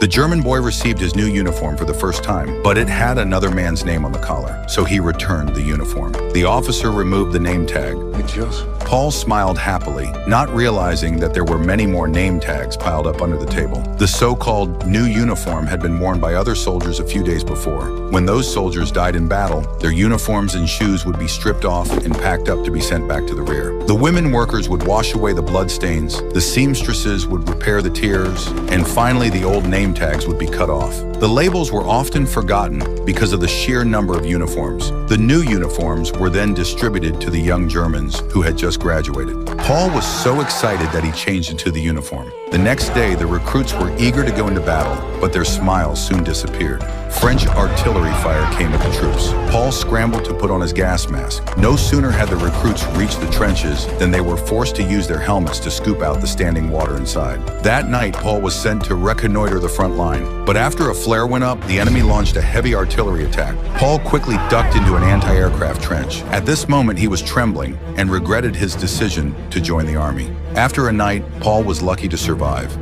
The German boy received his new uniform for the first time, but it had another man's name on the collar, so he returned the uniform. The officer removed the name tag. It's yours. Paul smiled happily, not realizing that there were many more name tags piled up under the table. The so-called new uniform had been worn by other soldiers a few days before. When those soldiers died in battle, their uniforms and shoes would be stripped off and packed up to be sent back to the rear. The women workers would wash away the bloodstains, the seamstresses would repair the tears, and finally the old name tags would be cut off. The labels were often forgotten because of the sheer number of uniforms. The new uniforms were then distributed to the young Germans who had just graduated. Paul was so excited that he changed into the uniform. The next day, the recruits were eager to go into battle, but their smiles soon disappeared. French artillery fire came at the troops. Paul scrambled to put on his gas mask. No sooner had the recruits reached the trenches than they were forced to use their helmets to scoop out the standing water inside. That night, Paul was sent to reconnoiter the front line. But after a flare went up, the enemy launched a heavy artillery attack. Paul quickly ducked into an anti-aircraft trench. At this moment, he was trembling and regretted his decision to join the army. After a night, Paul was lucky to survive.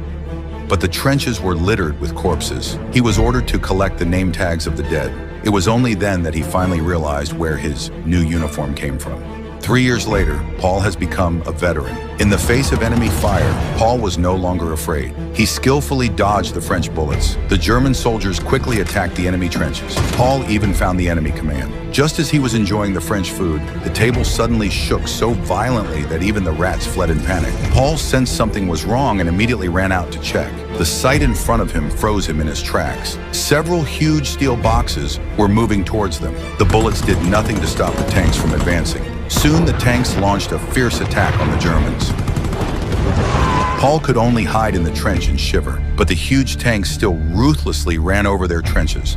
But the trenches were littered with corpses. He was ordered to collect the name tags of the dead. It was only then that he finally realized where his new uniform came from. 3 years later, Paul has become a veteran. In the face of enemy fire, Paul was no longer afraid. He skillfully dodged the French bullets. The German soldiers quickly attacked the enemy trenches. Paul even found the enemy command. Just as he was enjoying the French food, the table suddenly shook so violently that even the rats fled in panic. Paul sensed something was wrong and immediately ran out to check. The sight in front of him froze him in his tracks. Several huge steel boxes were moving towards them. The bullets did nothing to stop the tanks from advancing. Soon the tanks launched a fierce attack on the Germans. Paul could only hide in the trench and shiver, but the huge tanks still ruthlessly ran over their trenches.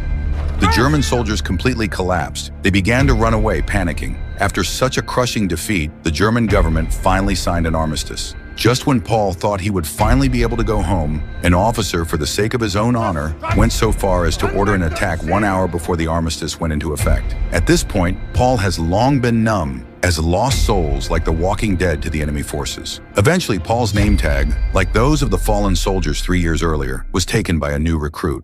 The German soldiers completely collapsed. They began to run away, panicking. After such a crushing defeat, the German government finally signed an armistice. Just when Paul thought he would finally be able to go home, an officer, for the sake of his own honor, went so far as to order an attack 1 hour before the armistice went into effect. At this point, Paul has long been numb, as lost souls like the walking dead to the enemy forces. Eventually, Paul's name tag, like those of the fallen soldiers 3 years earlier, was taken by a new recruit.